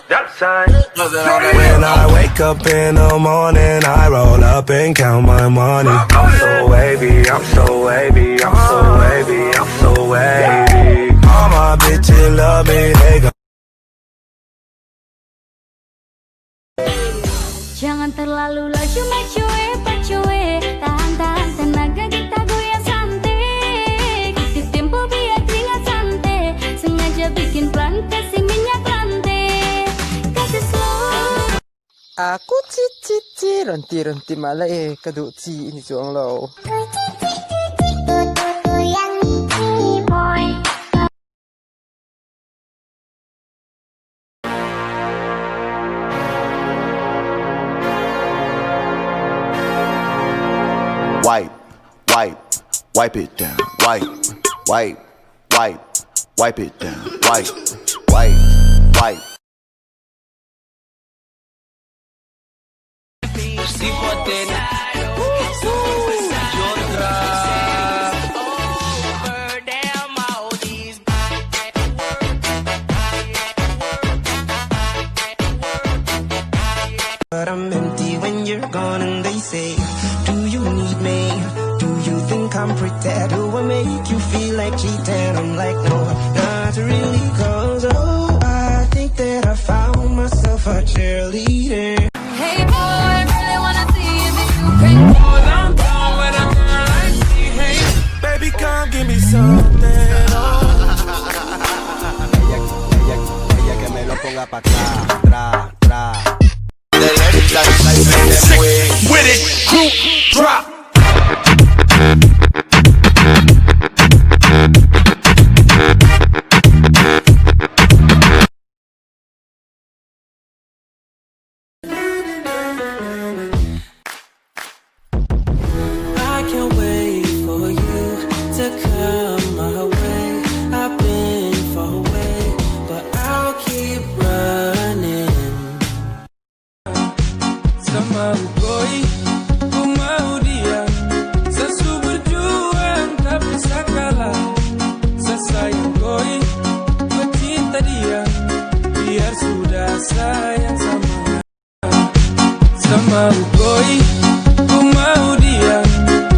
When I wake up in the morning, I roll up and count my money. I'm so wavy, I'm so wavy, I'm so wavy, I'm so wavy. All my bitches love me, they go. Jangan terlalu laju pacuwe, tahan-tahan tenaga kita goyang santai. Di tempo biar keringat santai, sengaja bikin plan kasih minyak lantai. Kasih slow. Aku cici renti malah kaduk ci ini juang lo. Wipe it down. Wipe it down. Wipe. But I'm empty when you're gone and they say, do you need me? Do you think I'm pretty? Do I make you feel like cheating? I'm like, no, not really, cause oh, I think that I found myself a cheerleader. Hey boy, really wanna see if you can go down when I turn like hey. Baby, come give me something. Ella que me lo ponga pa' atrás, With it, group drop. I can't wait for you to come my way. I've been far away, but I'll keep running. Sama boy, ku mau dia, sesu berjuang tapi sakalah. Sesayang boy, ku cinta dia, biar sudah sayang sama boy, ku mau dia,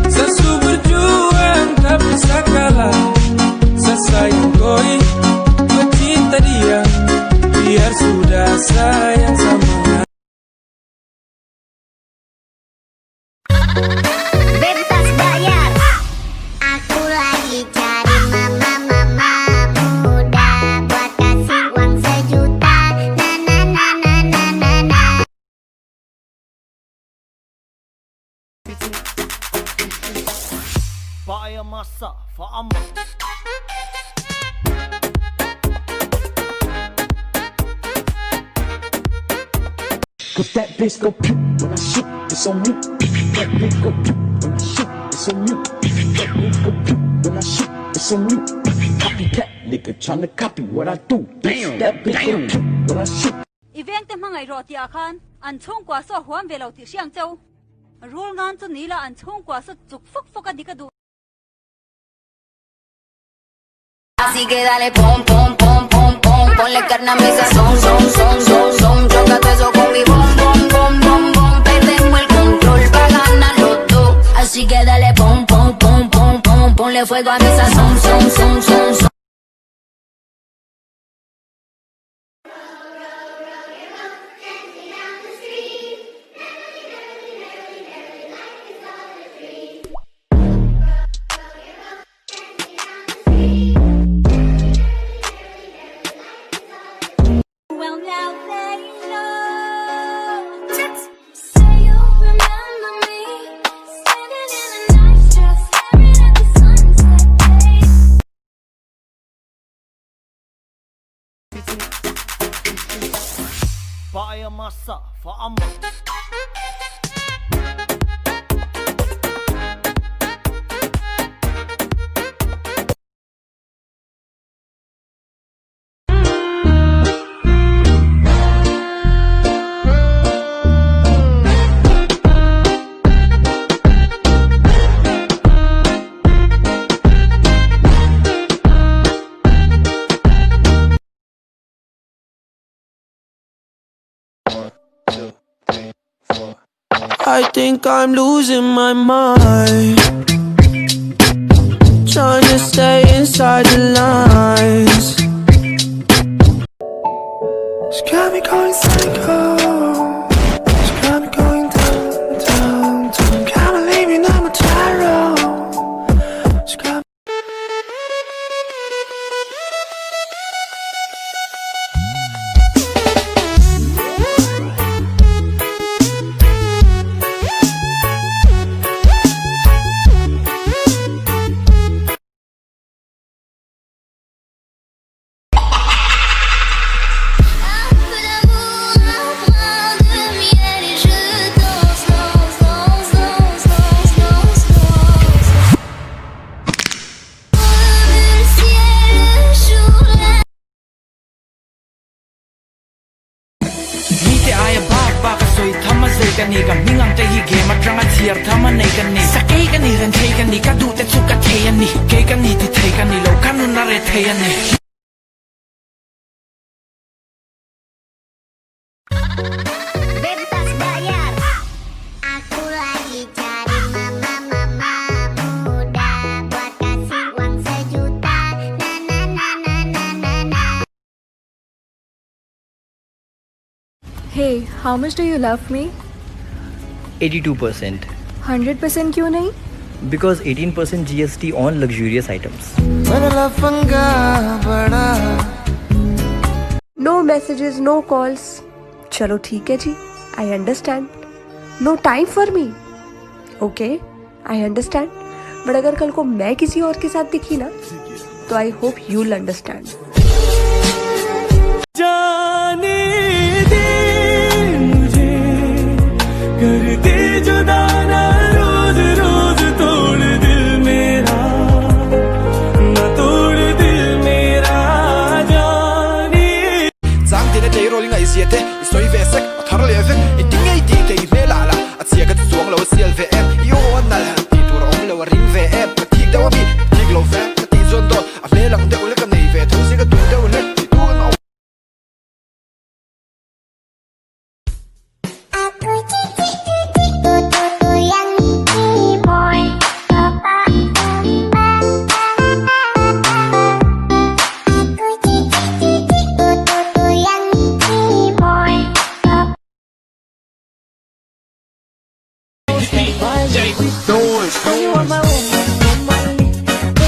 sesu berjuang tapi sakalah. Sesayang boy, ku cinta dia, biar sudah sayang sama. Bebas bayar. Aku lagi cari mama muda buat kasih uang 1 juta. Na. Fire massa, fa'amma. Cause that bitch go pew when I shoot, it's on mute. That bitch go pew when I shoot, it's on mute. That bitch go pew when I shoot, it's on mute. Copycat nigga tryna copy what I do. Damn, that bitch go pew when I shoot. Event tem hangai roti akan an chong kwa so huam velo ti siang chau. Rule ngan chu nila an chong kwa so chuk fok adikadu. Así que dale pom, ponle carne a mi sazón, son, chócate eso con mi bom, perdemos el control pa' ganar los dos. Así que dale pom, ponle fuego a mi sazón, son. Well now they know. Say you remember me, standing in a nice dress, staring at the sunset, babe. Fire massa, fa'amma. I think I'm losing my mind, trying to stay inside the lines. She got me going psycho, she got me going down, down, down. Can't believe you know my gyro. She got Ni kan mingang te hi ge matranga thiar thama nei kan ni sakai kan ni ran thei kan ni ka du te chu ka thei an ni ke kan ni ti thei kan ni lo kan na re thei an ni Bebas bayar. Aku lagi cari mama muda buat kasih uang 1 juta. Na na na na na na na. Hey, how much do you love me? 82%. 100% क्यों नहीं? Because 18% GST on luxurious items. No messages, no calls. चलो ठीक है जी, I understand. No time for me. Okay, I understand. But अगर कल को मैं किसी और के साथ दिखी ना, तो I hope you'll understand. जाने दे मुझे करते जुदा ना रोज रोज तोड़ दिल मेरा ना तोड़ दिल मेरा जाने Zang de de rolling ai siete soi ve sek thar le ve i ting ai ti ke ve la la a chia ka chuang lo sial ve em yo na la ti tur ong lo ring ve em ti da wa bi ti lo ve ti zon do a ve lang de ul ka nei ve thu se ka tu de ul ti tu no Aku cici tutu yang boy papa Aku cici tutu yang boy papa You are my woman, woman.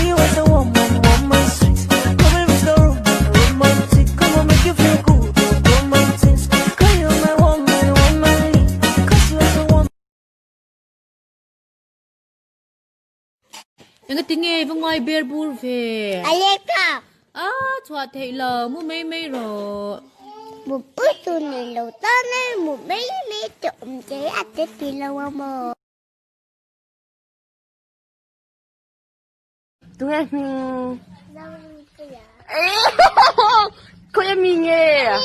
You are the woman, woman sweet. Come and reach the romantic. Come on, make you feel good, romantic. Cause you are my woman, woman. Cause you are the woman. Nga tinge va ngoi ber bur ve Aleka chwa thei lo mu mei mei ro một bữa tôi này lâu ta nên một mấy trộm chế ăn tết thì lâu mà Tụi em cô em mình nghe à?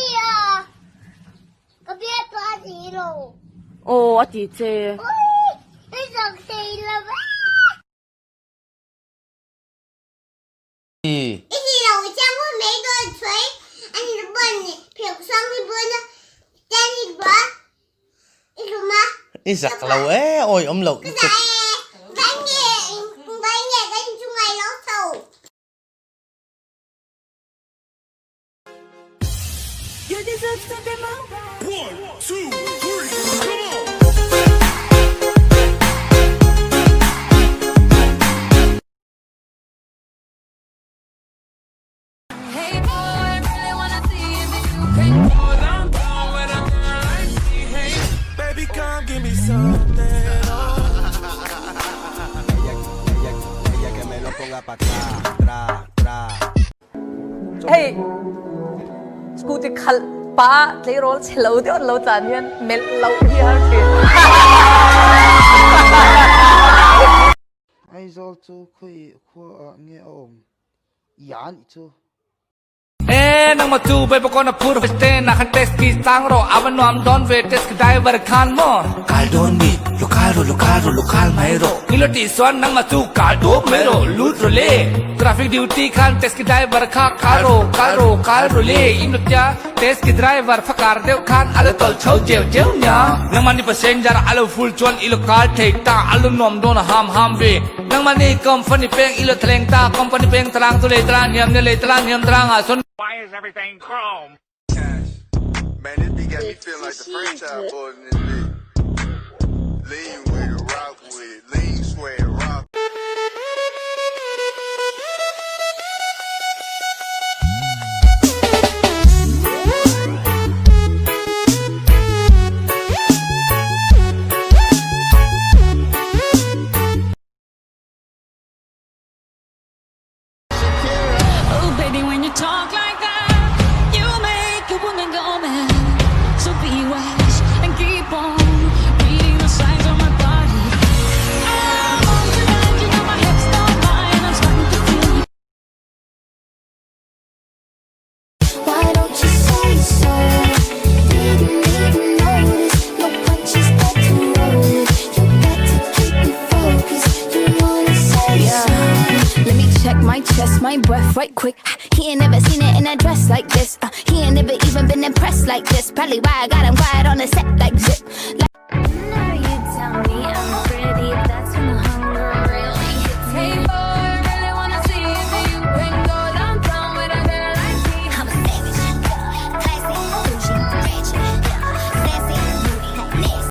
có biết tôi ăn gì rồi Ồ, chị chê. bây giờ thì là cái gì đâu chẳng có mấy cái chuối anh nó bẩn phiền xong thì bữa nó tên thì bữa cái gì mà i sak lo e oi lo cái gì bánh nhẹ cái chung ngày nó sầu You deserve something more. 1, 2, 3, come on. Hey boy, really wanna see if you can. Baby, come give me something. ella que me lo ponga pa' atrás, atrás, atrás. Hey, scooty khal pa lấy roll lâu đi lâu chán nhân mel lâu đi hả chị? ai zo chu khui kho nghe om yan chu nang matu bay pa ko na puro feste na kan test ki sangro awan no am don ve test ki driver khan mo kal don mi lokal mairo iloti swan nang matu kal do mero lut role traffic duty khan test ki driver kha karo le inutya test ki driver fakar deu khan ala tol chau jeu nya nang mani passenger ala full chon ilokal thei ta alu nom don ham ve nang mani company peng ilo thleng ta company peng trang tu le trang niam ne le trang niam trang a son Why is everything chrome? Man, this beat got me feeling like the franchise boys in this bitch. Lean with it, rock with it, lean, sweat, rock. Oh, baby, when you talk like that, you make a woman go mad. So be wise and keep on reading the signs on my body. I'm on tonight, you know my hips don't lie, and I'm starting to feel you. Why don't you say so? Didn't even notice your punches got to roll. You got to keep me focused. You wanna say so? Let me check my chest, my breath right quick. He ain't never seen it in a dress like this. He ain't never even been impressed like this. Probably why I got him quiet on the set like zip.